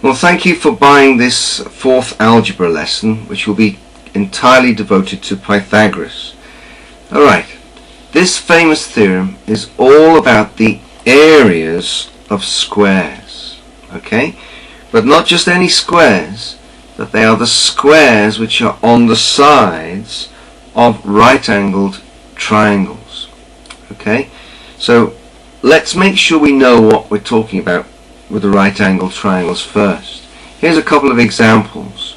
Well, thank you for buying this fourth algebra lesson, which will be entirely devoted to Pythagoras. Alright, this famous theorem is all about the areas of squares, okay? But not just any squares, but they are the squares which are on the sides of right-angled triangles, okay? So let's make sure we know what we're talking about with the right-angled triangles first. Here's a couple of examples.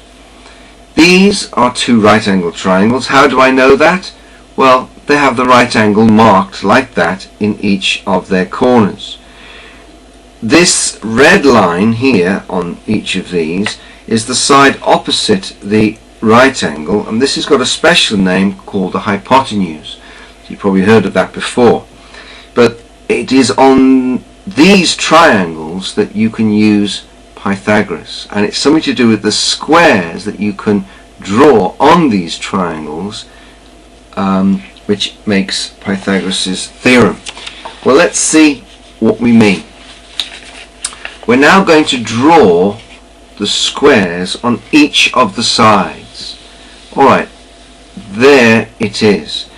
These are two right-angled triangles. How do I know that? Well, they have the right angle marked like that in each of their corners. This red line here on each of these is the side opposite the right angle, and this has got a special name called the hypotenuse. You've probably heard of that before. But it is on these triangles that you can use Pythagoras, and it's something to do with the squares that you can draw on these triangles, which makes Pythagoras' theorem. Well, let's see what we mean. We're now going to draw the squares on each of the sides. Alright, there it is.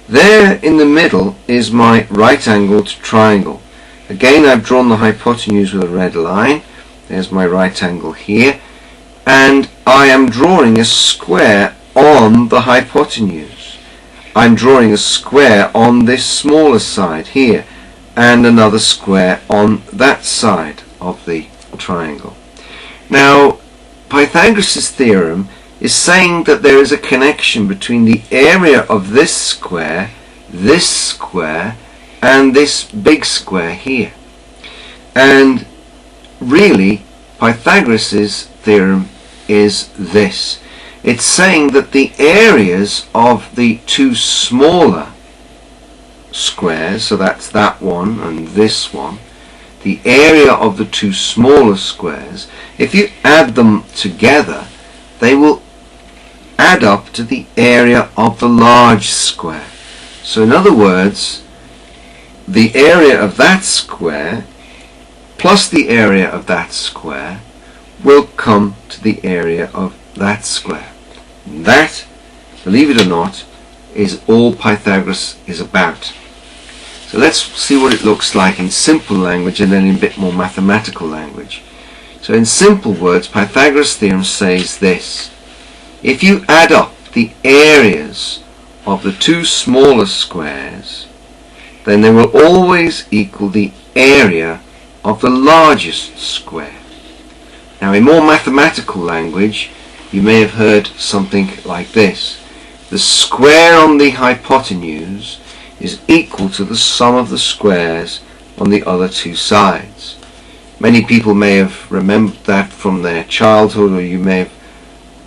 There in the middle is my right-angled triangle. Again, I've drawn the hypotenuse with a red line. There's my right angle here. And I am drawing a square on the hypotenuse. I'm drawing a square on this smaller side here, and another square on that side of the triangle. Now, Pythagoras' theorem is saying that there is a connection between the area of this square, and this big square here. And really, Pythagoras' theorem is this. It's saying that the areas of the two smaller squares, so that's that one and this one, the area of the two smaller squares, if you add them together, they will add up to the area of the large square. So in other words, the area of that square plus the area of that square will come to the area of that square. That, believe it or not, is all Pythagoras is about. So let's see what it looks like in simple language and then in a bit more mathematical language. So in simple words, Pythagoras' theorem says this. If you add up the areas of the two smaller squares, then they will always equal the area of the largest square. Now, in more mathematical language, you may have heard something like this. The square on the hypotenuse is equal to the sum of the squares on the other two sides. Many people may have remembered that from their childhood, or you may have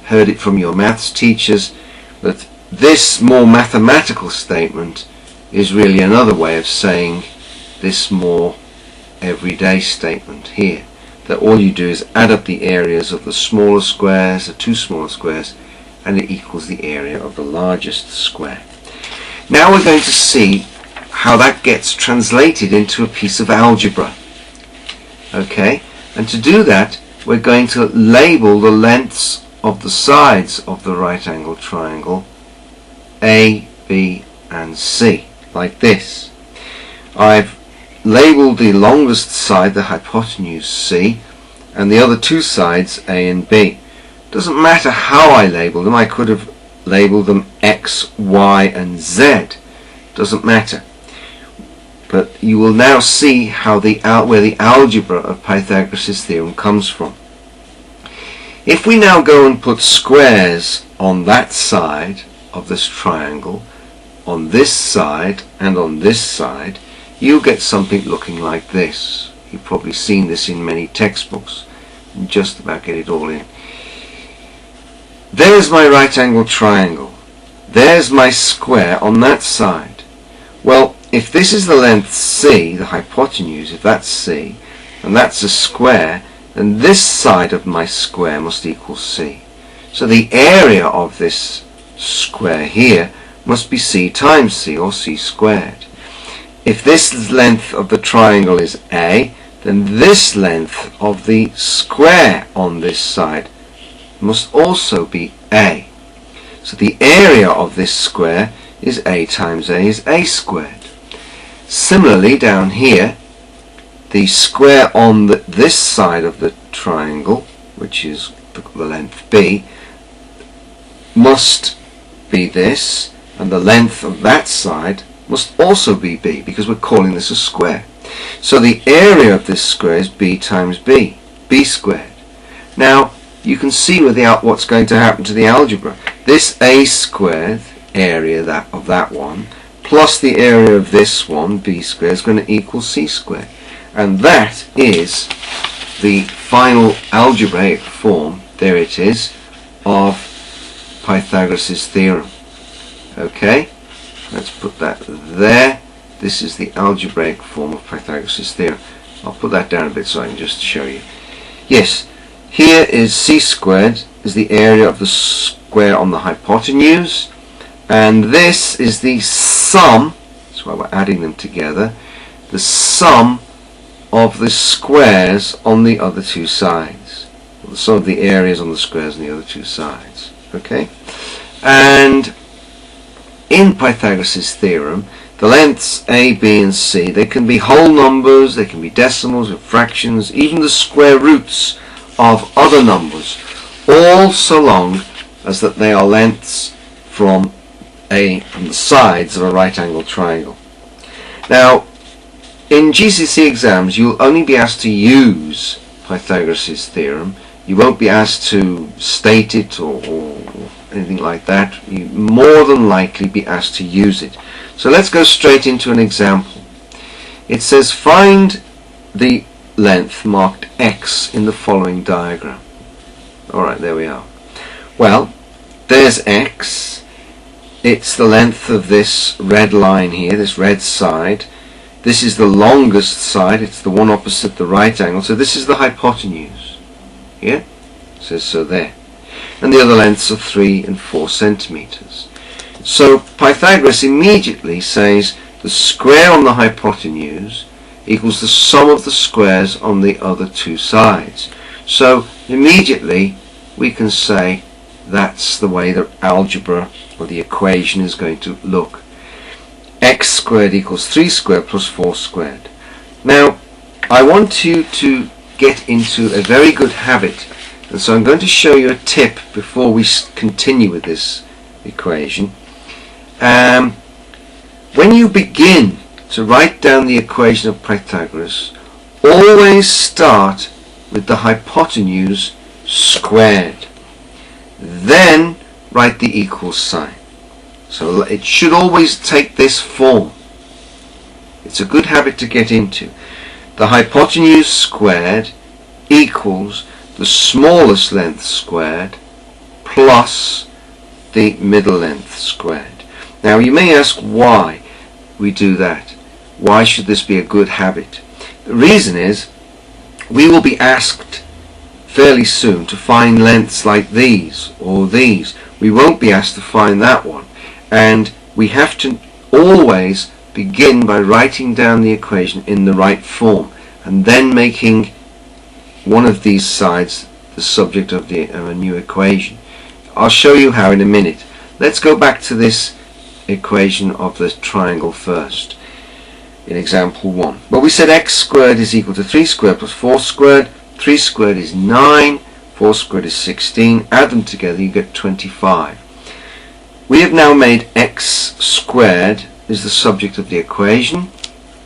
heard it from your maths teachers, but this more mathematical statement is really another way of saying this more everyday statement here, that all you do is add up the areas of the smaller squares, the two smaller squares, and it equals the area of the largest square. Now we're going to see how that gets translated into a piece of algebra. Okay, and to do that we're going to label the lengths of the sides of the right angled triangle A, B and C, like this. I've labelled the longest side, the hypotenuse, C, and the other two sides, A and B. Doesn't matter how I label them. I could have labelled them X, Y and Z. Doesn't matter. But you will now see how where the algebra of Pythagoras' theorem comes from. If we now go and put squares on that side of this triangle, on this side and on this side, you'll get something looking like this. You've probably seen this in many textbooks. Just about get it all in. There's my right angled triangle. There's my square on that side. Well, if this is the length C, the hypotenuse, if that's C, and that's a square, then this side of my square must equal C. So the area of this square here must be C times C, or C squared. If this length of the triangle is A, then this length of the square on this side must also be A. So the area of this square is A times A is A squared. Similarly, down here, the square on this side of the triangle, which is the length B, must be this, and the length of that side must also be B, because we're calling this a square. So the area of this square is B times B, B squared. Now, you can see what's going to happen to the algebra. This A squared area of that one, plus the area of this one, B squared, is going to equal C squared. And that is the final algebraic form, there it is, of Pythagoras' theorem. Okay, let's put that there. This is the algebraic form of Pythagoras' theorem. I'll put that down a bit so I can just show you. Yes, here is C squared is the area of the square on the hypotenuse, and this is the sum, that's why we're adding them together, the sum of the squares on the other two sides. The sum of the areas on the squares on the other two sides. Okay? And in Pythagoras' theorem, the lengths A, B and C, they can be whole numbers, they can be decimals and fractions, even the square roots of other numbers, all so long as that they are lengths from the sides of a right angled triangle. Now, in GCSE exams, you'll only be asked to use Pythagoras' theorem. You won't be asked to state it or anything like that. You more than likely be asked to use it. So let's go straight into an example. It says find the length marked X in the following diagram. Alright, there we are. Well, there's X. It's the length of this red line here, this red side. This is the longest side, it's the one opposite the right angle, so this is the hypotenuse. Yeah? It says so there. And the other lengths are 3 and 4 centimeters. So Pythagoras immediately says the square on the hypotenuse equals the sum of the squares on the other two sides. So immediately we can say that's the way the algebra or the equation is going to look. X squared equals 3 squared plus 4 squared. Now, I want you to get into a very good habit, and so I'm going to show you a tip before we continue with this equation. When you begin to write down the equation of Pythagoras, always start with the hypotenuse squared. Then write the equal sign. So it should always take this form. It's a good habit to get into. The hypotenuse squared equals the smallest length squared plus the middle length squared. Now you may ask why we do that. Why should this be a good habit? The reason is we will be asked fairly soon to find lengths like these or these. We won't be asked to find that one. And we have to always begin by writing down the equation in the right form and then making one of these sides the subject of a new equation. I'll show you how in a minute. Let's go back to this equation of the triangle first in example 1. Well, we said x squared is equal to 3 squared plus 4 squared. 3 squared is 9, 4 squared is 16. Add them together, you get 25. We have now made x squared is the subject of the equation.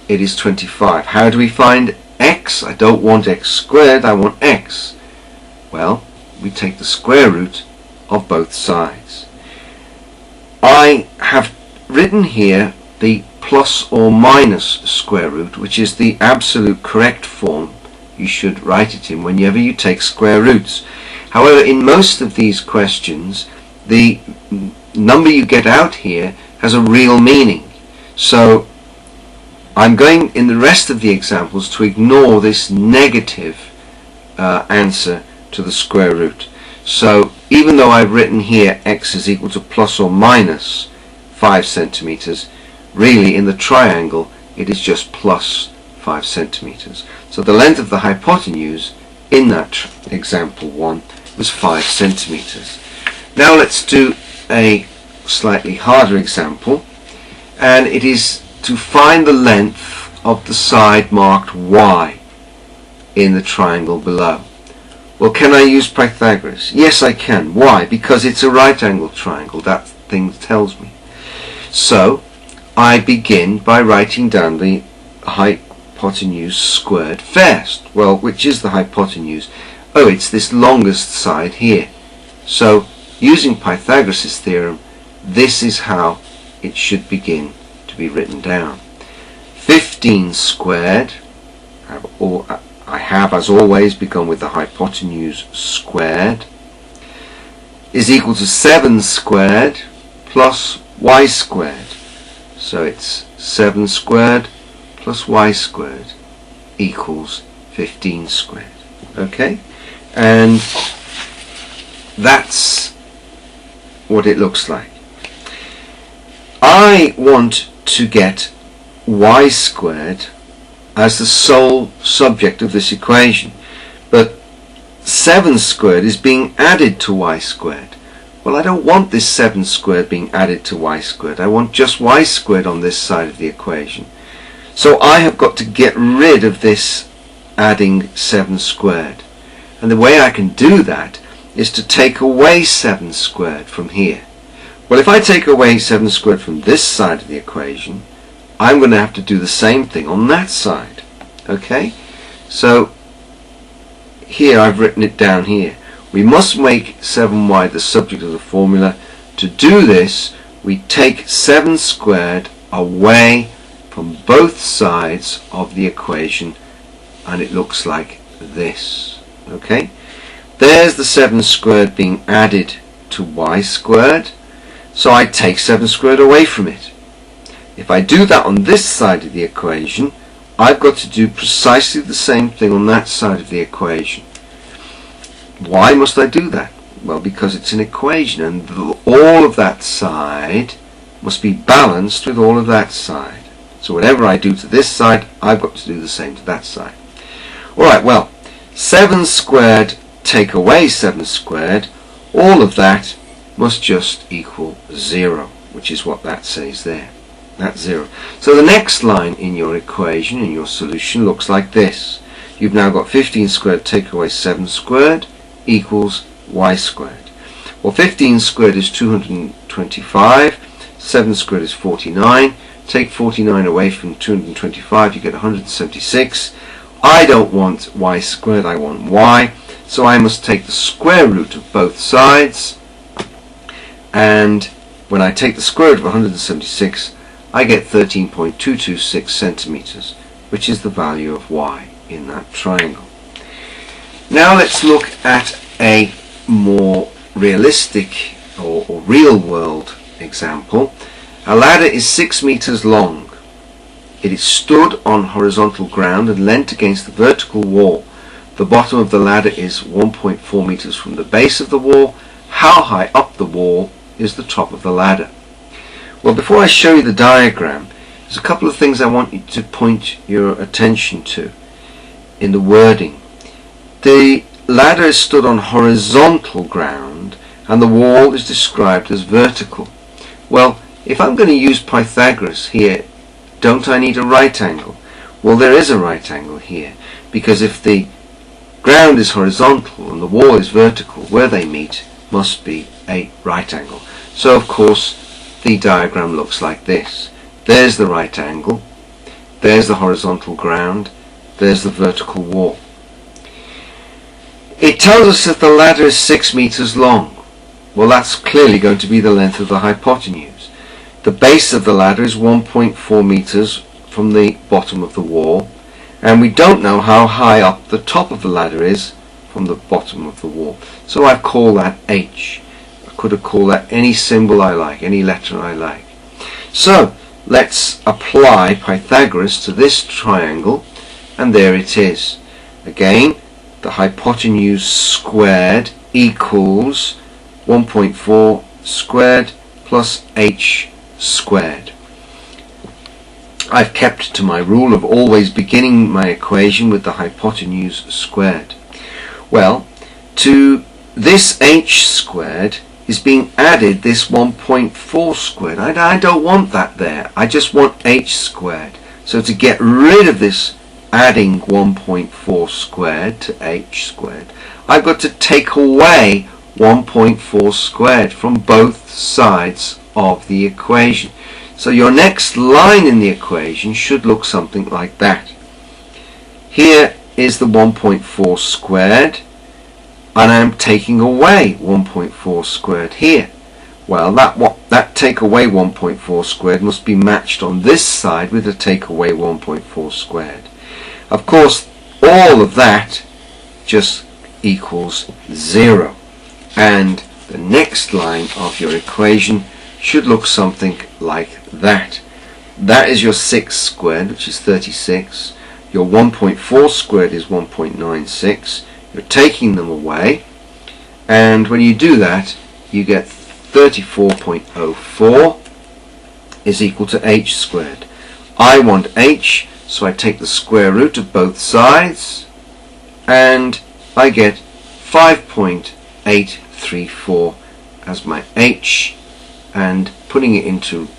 It is 25. How do we find x? I don't want x squared, I want x. Well, we take the square root of both sides. I have written here the plus or minus square root, which is the absolute correct form you should write it in whenever you take square roots. However, in most of these questions, the number you get out here has a real meaning. So I'm going in the rest of the examples to ignore this negative answer to the square root. So even though I've written here x is equal to plus or minus 5 centimeters, really in the triangle it is just plus 5 centimeters. So the length of the hypotenuse in that example 1 was 5 centimeters. Now let's do a slightly harder example, and it is to find the length of the side marked y in the triangle below. Well, can I use Pythagoras? Yes, I can. Why? Because it's a right angled triangle. That thing tells me. So I begin by writing down the hypotenuse squared first. Well, which is the hypotenuse? Oh, it's this longest side here. So using Pythagoras' theorem, this is how it should begin to be written down. 15 squared, I have as always begun with the hypotenuse squared, is equal to 7 squared plus y squared. So it's 7 squared plus y squared equals 15 squared. Okay? And that's what it looks like. I want to get y squared as the sole subject of this equation, but 7 squared is being added to y squared. Well, I don't want this 7 squared being added to y squared. I want just y squared on this side of the equation. So I have got to get rid of this adding 7 squared. And the way I can do that is to take away 7 squared from here. Well, if I take away 7 squared from this side of the equation, I'm going to have to do the same thing on that side. Okay? So here I've written it down here. We must make 7y the subject of the formula. To do this, we take 7 squared away from both sides of the equation, and it looks like this. Okay? There's the 7 squared being added to y squared, so I take 7 squared away from it. If I do that on this side of the equation, I've got to do precisely the same thing on that side of the equation. Why must I do that? Well, because it's an equation, and all of that side must be balanced with all of that side. So whatever I do to this side, I've got to do the same to that side. Alright, well, 7 squared take away 7 squared, all of that must just equal 0, which is what that says there. That's 0. So the next line in your equation, in your solution, looks like this. You've now got 15 squared take away 7 squared equals y squared. Well, 15 squared is 225, 7 squared is 49. Take 49 away from 225, you get 176. I don't want y squared, I want y. So I must take the square root of both sides. And when I take the square root of 176, I get 13.226 centimeters, which is the value of y in that triangle. Now let's look at a more realistic or real world example. A ladder is 6 meters long. It is stood on horizontal ground and leant against the vertical wall. The bottom of the ladder is 1.4 meters from the base of the wall. How high up the wall is the top of the ladder? Well, before I show you the diagram, there's a couple of things I want you to point your attention to in the wording. The ladder is stood on horizontal ground and the wall is described as vertical. Well, if I'm going to use Pythagoras here, don't I need a right angle? Well, there is a right angle here, because if the ground is horizontal and the wall is vertical, where they meet must be a right angle. So of course the diagram looks like this. There's the right angle, there's the horizontal ground, there's the vertical wall. It tells us that the ladder is 6 meters long. Well, that's clearly going to be the length of the hypotenuse. The base of the ladder is 1.4 meters from the bottom of the wall, and we don't know how high up the top of the ladder is from the bottom of the wall. So I've called that H. I could have called that any symbol I like, any letter I like. So let's apply Pythagoras to this triangle, and there it is. Again, the hypotenuse squared equals 1.4 squared plus h squared. I've kept to my rule of always beginning my equation with the hypotenuse squared. Well, to this h squared is being added this 1.4 squared. I don't want that there. I just want h squared. So to get rid of this adding 1.4 squared to h squared, I've got to take away 1.4 squared from both sides of the equation. So your next line in the equation should look something like that. Here is the 1.4 squared, and I'm taking away 1.4 squared here. Well, that take away 1.4 squared must be matched on this side with the take away 1.4 squared. Of course, all of that just equals 0. And the next line of your equation should look something like that. That is your 6 squared, which is 36. Your 1.4 squared is 1.96. You're taking them away, and when you do that, you get 34.04 is equal to h squared. I want h, so I take the square root of both sides, and I get 5.834 as my h, and putting it into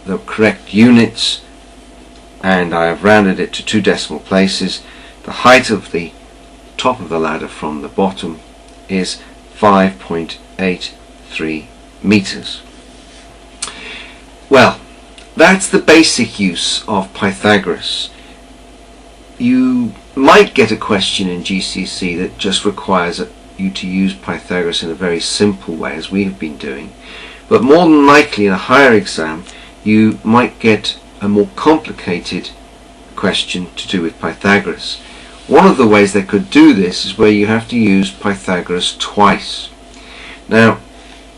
the correct units, and I have rounded it to 2 decimal places. The height of the top of the ladder from the bottom is 5.83 meters. Well, that's the basic use of Pythagoras. You might get a question in GCSE that just requires you to use Pythagoras in a very simple way, as we have been doing, but more than likely in a higher exam you might get a more complicated question to do with Pythagoras. One of the ways they could do this is where you have to use Pythagoras twice. Now,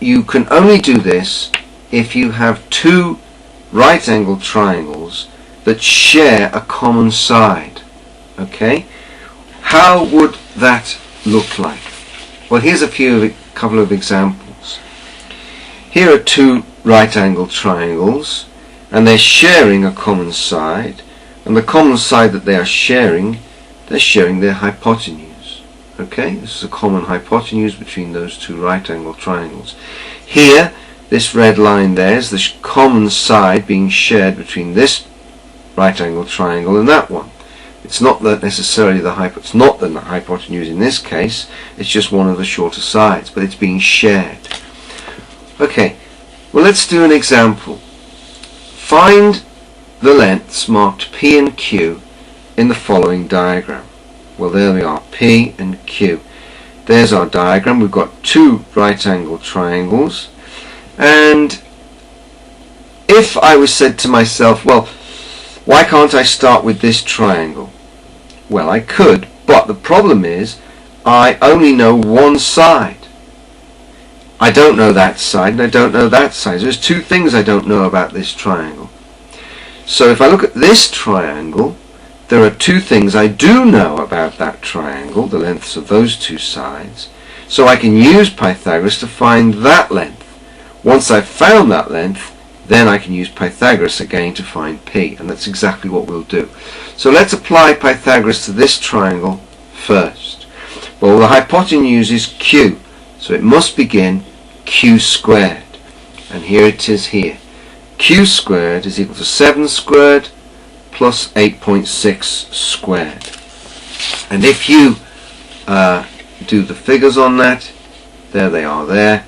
you can only do this if you have 2 right-angled triangles that share a common side. Okay? How would that look like? Well, here's a couple of examples. Here are 2 right-angled triangles, and they're sharing a common side, and the common side that they are sharing, they're sharing their hypotenuse. Okay, this is a common hypotenuse between those 2 right-angled triangles. Here, this red line there is the common side being shared between this right-angled triangle and that one. It's not that necessarily the hypotenuse in this case, it's just one of the shorter sides, but it's being shared. Okay, well, let's do an example. Find the lengths marked P and Q in the following diagram. Well, there we are, P and Q. There's our diagram. We've got 2 right-angled triangles, and if I was said to myself, well, why can't I start with this triangle? Well, I could, but the problem is I only know one side. I don't know that side, and I don't know that side. There's 2 things I don't know about this triangle. So if I look at this triangle, there are 2 things I do know about that triangle, the lengths of those 2 sides. So I can use Pythagoras to find that length. Once I've found that length, then I can use Pythagoras again to find P, and that's exactly what we'll do. So let's apply Pythagoras to this triangle first. Well, the hypotenuse is Q, so it must begin Q squared, and here it is here. Q squared is equal to 7 squared plus 8.6 squared. And if you do the figures on that, there they are there.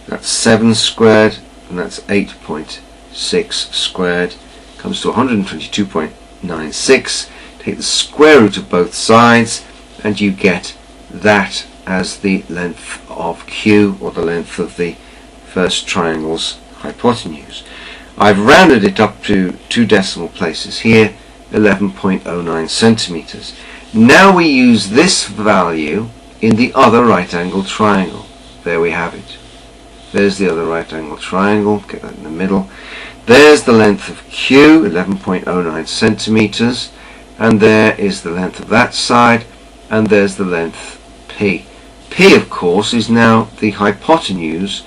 That's 7 squared, and that's 8.6 squared. Comes to 122.96. Take the square root of both sides, and you get that as the length of Q, or the length of the first triangle's hypotenuse. I've rounded it up to 2 decimal places here, 11.09 centimeters. Now we use this value in the other right angle triangle. There we have it. There's the other right angle triangle, get that in the middle. There's the length of Q, 11.09 centimeters, and there is the length of that side, and there's the length P. P, of course, is now the hypotenuse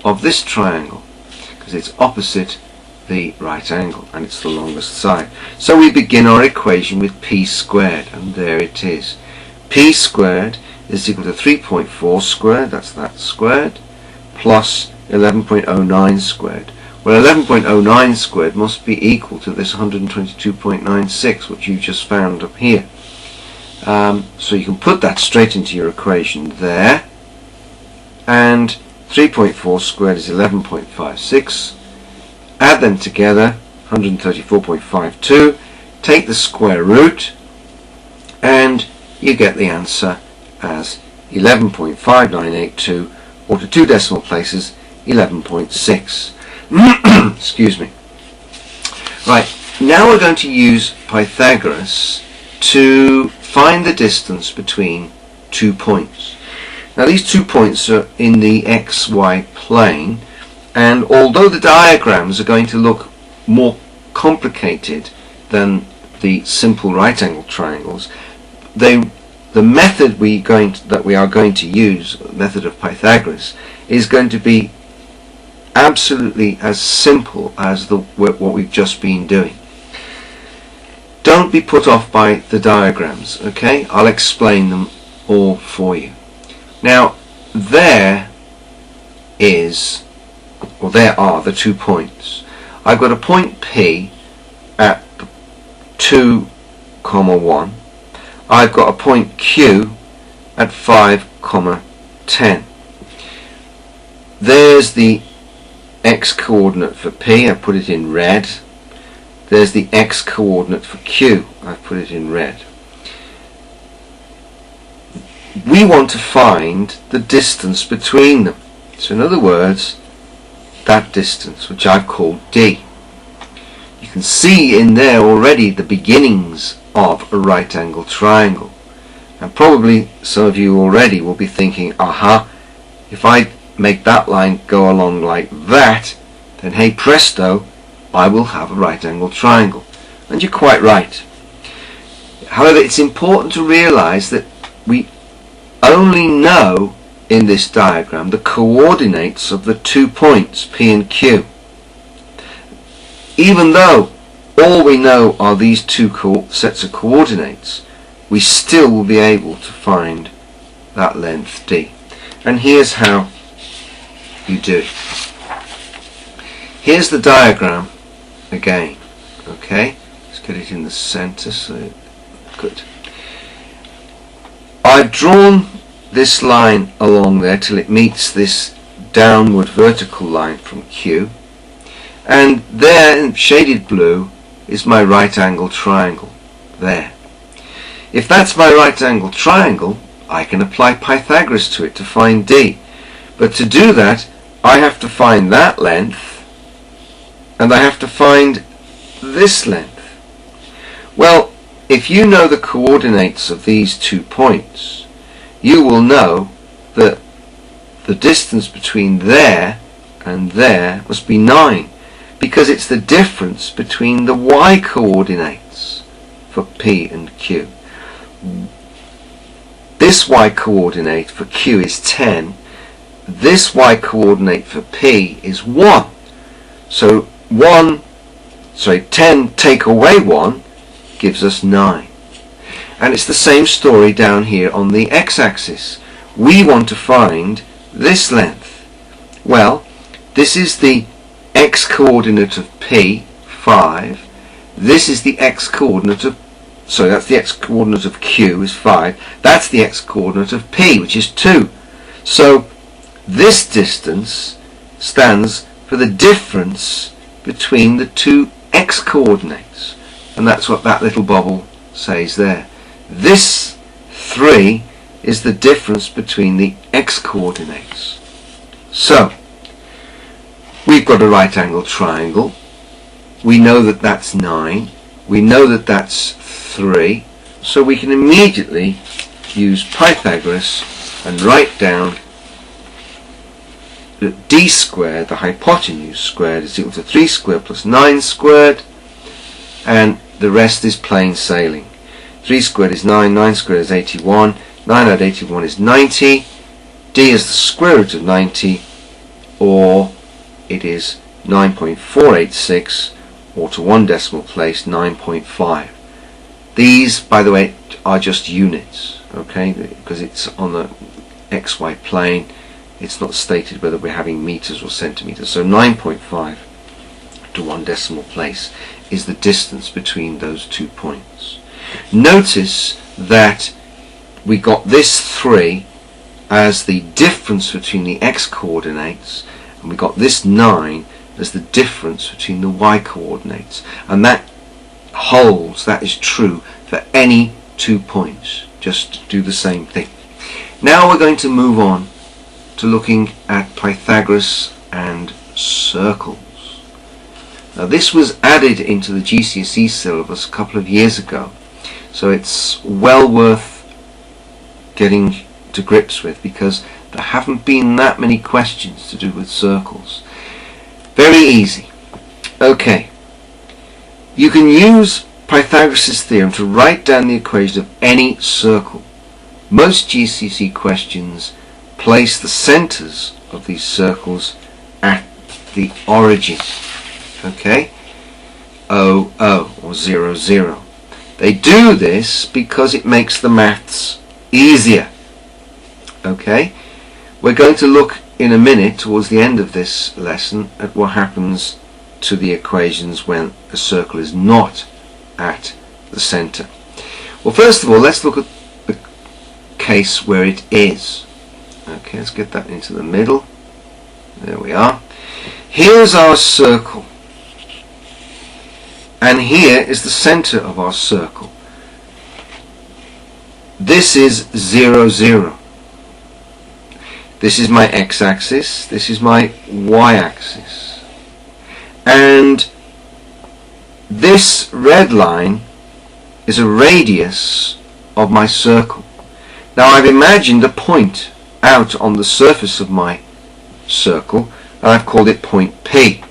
of this triangle, because it's opposite the right angle, and it's the longest side. So we begin our equation with p squared, and there it is. P squared is equal to 3.4 squared, that's that squared, plus 11.09 squared. Well, 11.09 squared must be equal to this 122.96, which you just found up here. So you can put that straight into your equation there, and 3.4 squared is 11.56. Add them together, 134.52. Take the square root, and you get the answer as 11.5982, or to 2 decimal places, 11.6. Excuse me. Right, now we're going to use Pythagoras to find the distance between 2 points. Now these 2 points are in the xy plane, and although the diagrams are going to look more complicated than the simple right angle triangles, the method that we are going to use, the method of Pythagoras, is going to be absolutely as simple as what we've just been doing. Don't be put off by the diagrams, okay? I'll explain them all for you. Now, there are the 2 points. I've got a point P at 2, 1. I've got a point Q at 5, 10. There's the x coordinate for P, I put it in red. There's the x coordinate for Q, I've put it in red. We want to find the distance between them. So in other words, that distance, which I've called D. You can see in there already the beginnings of a right angle triangle. And probably some of you already will be thinking, aha, if I make that line go along like that, then hey presto, I will have a right angle triangle. And you're quite right. However, it's important to realize that we only know in this diagram the coordinates of the 2 points P and Q. Even though all we know are these 2 sets of coordinates, we still will be able to find that length D. And here's how you do it. Here's the diagram again. Okay, let's get it in the center. So good. I've drawn this line along there till it meets this downward vertical line from Q, and there in shaded blue is my right angle triangle there. If that's my right angle triangle, I can apply Pythagoras to it to find D. But to do that, I have to find that length, and I have to find this length. Well, if you know the coordinates of these 2 points, you will know that the distance between there and there must be 9, because it's the difference between the y coordinates for P and Q. This y coordinate for Q is 10, this y coordinate for P is 1. So 10 take away 1 gives us 9. And it's the same story down here on the x-axis. We want to find this length. Well, this is the x-coordinate of P, 5. This is the x-coordinate of, so that's the x-coordinate of Q is 5. That's the x-coordinate of P, which is 2. So this distance stands for the difference between the 2 x-coordinates. And that's what that little bubble says there. This 3 is the difference between the x-coordinates. So, we've got a right angle triangle. We know that that's 9. We know that that's 3. So we can immediately use Pythagoras and write down that d squared, the hypotenuse squared, is equal to 3 squared plus 9 squared, and the rest is plain sailing. 3 squared is 9, 9 squared is 81, 9 add 81 is 90, d is the square root of 90, or it is 9.486, or to one decimal place 9.5. These, by the way, are just units, okay, because it's on the XY plane. It's not stated whether we're having meters or centimeters. So 9.5 to one decimal place is the distance between those 2 points. Notice that we got this 3 as the difference between the x coordinates, and we got this 9 as the difference between the y coordinates, and that holds, that is true for any 2 points. Just do the same thing. Now we're going to move on to looking at Pythagoras and circles. Now this was added into the GCSE syllabus a couple of years ago, so it's well worth getting to grips with, because there haven't been that many questions to do with circles. Very easy. Okay, you can use Pythagoras' theorem to write down the equation of any circle. Most GCSE questions place the centers of these circles at the origin. Okay, 0, 0 or 0, 0. They do this because it makes the maths easier. Okay, we're going to look in a minute, towards the end of this lesson, at what happens to the equations when a circle is not at the center. Well, first of all, let's look at the case where it is. Okay, let's get that into the middle. There we are. Here's our circle, and here is the center of our circle. This is 0, 0. This is my x-axis, this is my y-axis, and this red line is a radius of my circle. Now I've imagined a point out on the surface of my circle, and I've called it point P.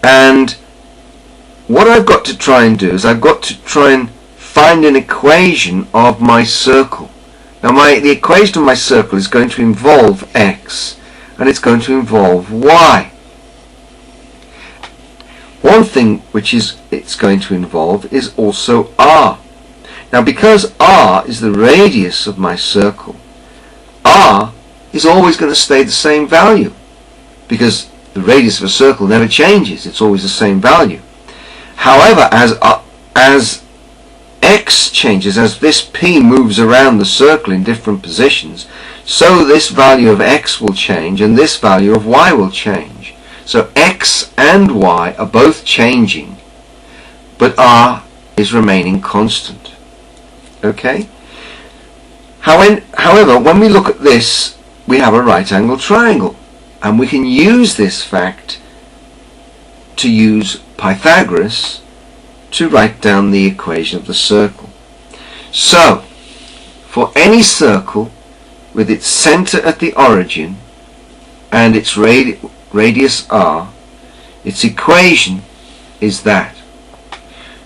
And what I've got to try and do is I've got to try and find an equation of my circle. Now the equation of my circle is going to involve x, and it's going to involve y. One thing which it's going to involve is also r. Now because r is the radius of my circle, r is always going to stay the same value, because the radius of a circle never changes, it's always the same value. However, as x changes, as this p moves around the circle in different positions, so this value of x will change and this value of y will change. So x and y are both changing, but r is remaining constant. Okay? However, when we look at this, we have a right-angled triangle, and we can use this fact to use Pythagoras to write down the equation of the circle. So, for any circle with its center at the origin and its radius r, its equation is that.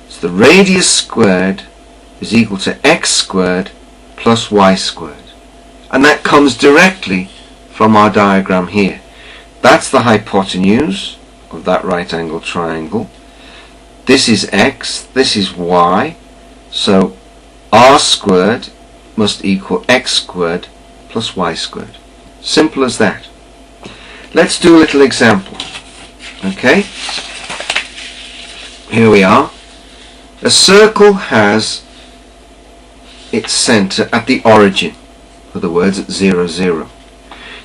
So the radius squared is equal to x squared plus y squared. And that comes directly from our diagram here. That's the hypotenuse of that right angled triangle. This is x, this is y, so r squared must equal x squared plus y squared. Simple as that. Let's do a little example. Okay? Here we are. A circle has its center at the origin, in other words at 0, 0.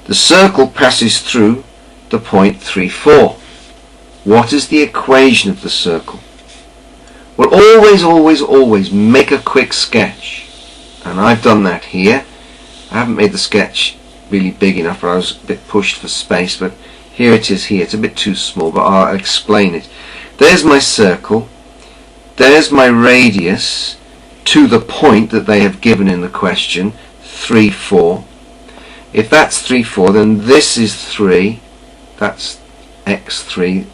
The circle passes through the point 3, 4. What is the equation of the circle? Well, always make a quick sketch, and I've done that here. I haven't made the sketch really big enough, but I was a bit pushed for space, but here it is here. It's a bit too small, but I'll explain it. There's my circle, there's my radius to the point that they have given in the question, 3, 4. If that's 3, 4, then this is 3, that's x3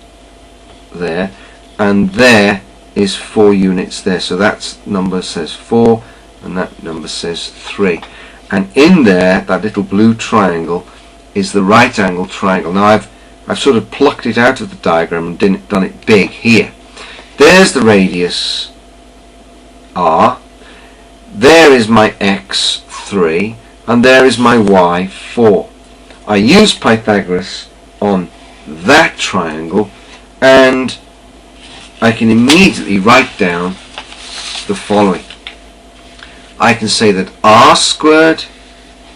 there, and there is 4 units there, so that number says 4 and that number says 3, and in there, that little blue triangle is the right angle triangle. Now I've I've sort of plucked it out of the diagram and done it big here. There's the radius r, there is my x 3, and there is my y 4. I use Pythagoras on that triangle, and I can immediately write down the following. I can say that r squared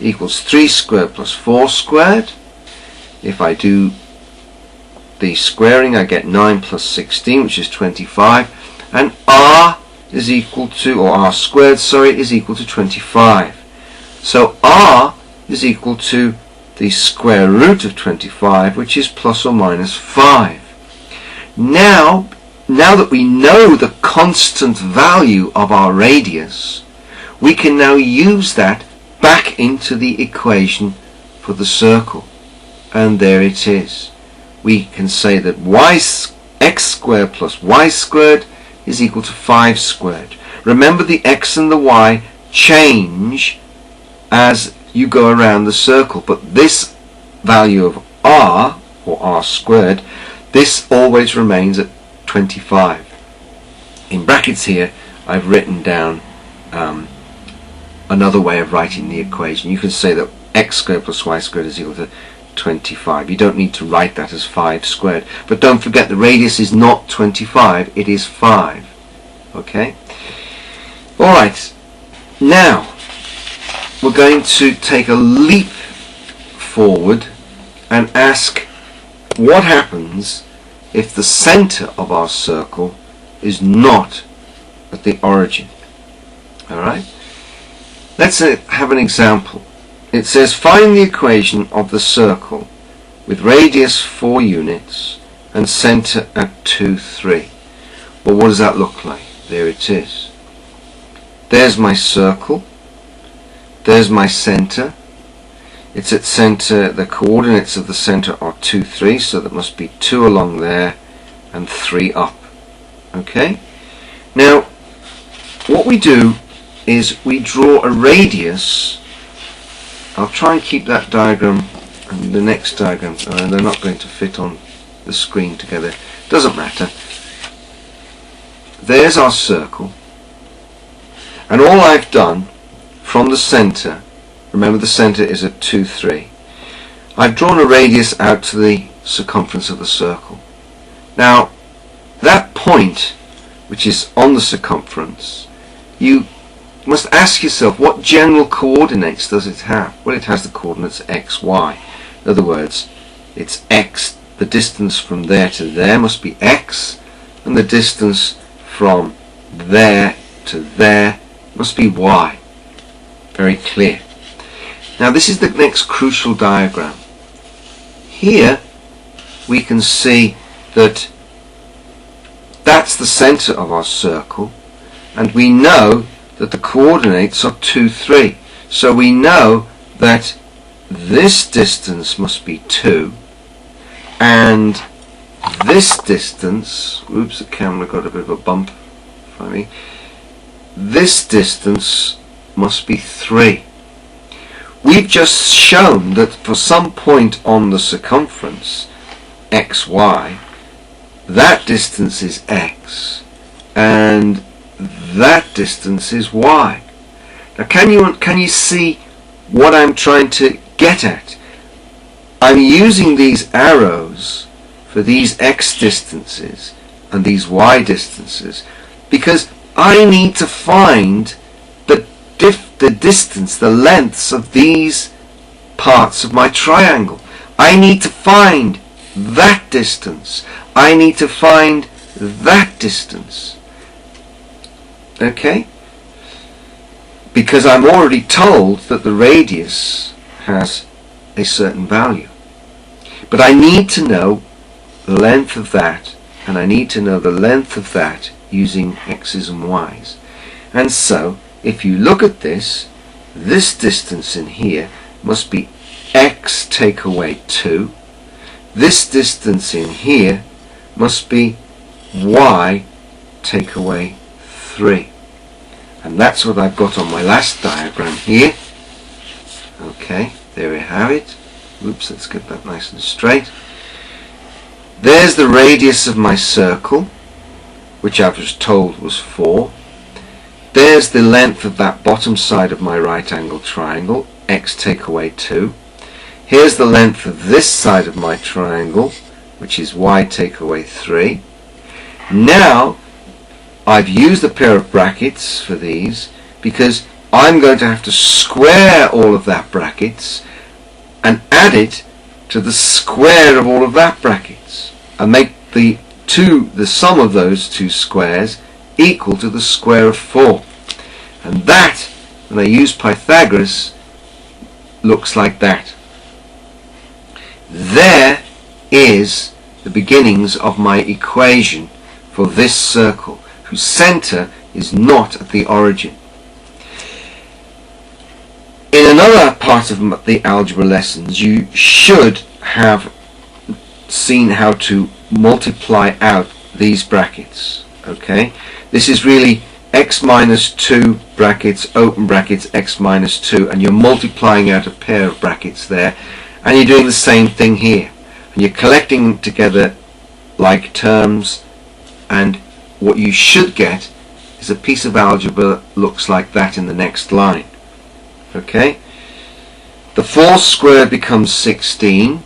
equals 3 squared plus 4 squared. If I do the squaring, I get 9 plus 16, which is 25, and r is equal to, or r squared, sorry, is equal to 25. So r is equal to the square root of 25, which is plus or minus 5. Now that we know the constant value of our radius, we can now use that back into the equation for the circle. And there it is. We can say that x squared plus y squared is equal to 5 squared. Remember, the x and the y change as you go around the circle, but this value of r, or r squared, this always remains at 25. In brackets here I've written down another way of writing the equation. You can say that x squared plus y squared is equal to 25. You don't need to write that as 5 squared, but don't forget the radius is not 25, it is 5. Okay? Alright, now we're going to take a leap forward and ask what happens if the center of our circle is not at the origin. Alright? Let's have an example. It says find the equation of the circle with radius 4 units and center at 2, 3. Well, what does that look like? There it is. There's my circle. There's my center. It's at center, the coordinates of the center are 2, 3, so that must be 2 along there and 3 up. Okay? Now, what we do is we draw a radius. I'll try and keep that diagram and the next diagram, they're not going to fit on the screen together. Doesn't matter. There's our circle, and all I've done from the center, remember the center is at 2, 3, I've drawn a radius out to the circumference of the circle. Now that point which is on the circumference, you must ask yourself, what general coordinates does it have? Well, it has the coordinates x, y. In other words, it's x, the distance from there to there must be x, and the distance from there to there must be y. Very clear. Now this is the next crucial diagram. Here we can see that that's the center of our circle, and we know that the coordinates are 2, 3. So we know that this distance must be 2, and this distance, oops, the camera got a bit of a bump for me, this distance must be 3. We've just shown that for some point on the circumference, xy, that distance is x, and that distance is y. Now can you see what I'm trying to get at? I'm using these arrows for these x distances and these y distances because I need to find the distance, the lengths of these parts of my triangle. I need to find that distance. I need to find that distance. Okay? Because I'm already told that the radius has a certain value. But I need to know the length of that, and I need to know the length of that using x's and y's. And so, if you look at this distance in here must be x take away 2. This distance in here must be y take away 3. And that's what I've got on my last diagram here. Okay, there we have it. Oops, let's get that nice and straight. There's the radius of my circle, which I was told was 4. There's the length of that bottom side of my right angled triangle, x take away 2. Here's the length of this side of my triangle, which is y take away 3. Now I've used a pair of brackets for these because I'm going to have to square all of that brackets and add it to the square of all of that brackets and make the sum of those two squares equal to the square of 4. And that, when I use Pythagoras, looks like that. There is the beginnings of my equation for this circle, whose centre is not at the origin. In another part of the algebra lessons, you should have seen how to multiply out these brackets. Okay, this is really x minus 2 brackets, open brackets, x minus 2, and you're multiplying out a pair of brackets there, and you're doing the same thing here, and you're collecting them together like terms, and what you should get is a piece of algebra that looks like that in the next line. Okay, the 4 squared becomes 16.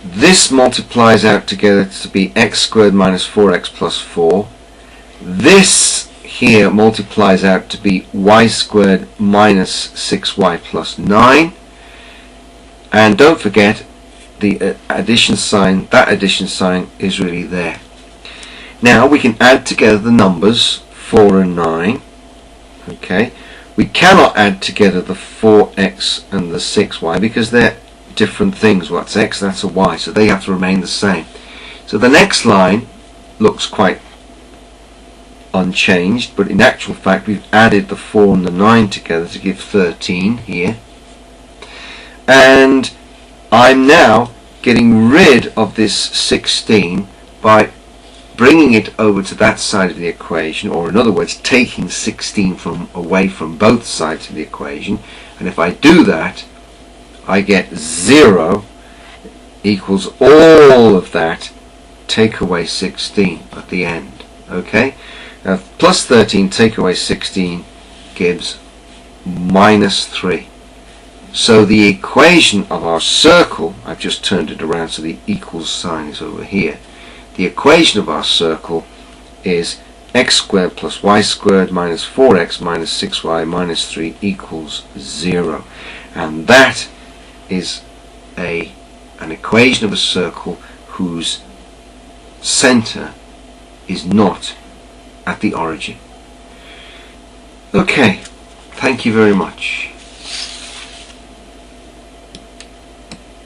This multiplies out together to be x squared minus 4x plus 4. This here multiplies out to be y squared minus 6y plus 9. And don't forget the addition sign. That addition sign is really there. Now we can add together the numbers 4 and 9. Okay, we cannot add together the 4x and the 6y because they're different things. What's x, that's a y, so they have to remain the same. So the next line looks quite unchanged, but in actual fact we've added the 4 and the 9 together to give 13 here. And I'm now getting rid of this 16 by bringing it over to that side of the equation, or in other words taking 16 away from both sides of the equation. And if I do that, I get 0 equals all of that take away 16 at the end. Okay, now plus 13 take away 16 gives minus 3. So the equation of our circle, I've just turned it around so the equals sign is over here. The equation of our circle is x squared plus y squared minus 4x minus 6y minus 3 equals 0. And that is an equation of a circle whose centre is not at the origin. Okay, thank you very much.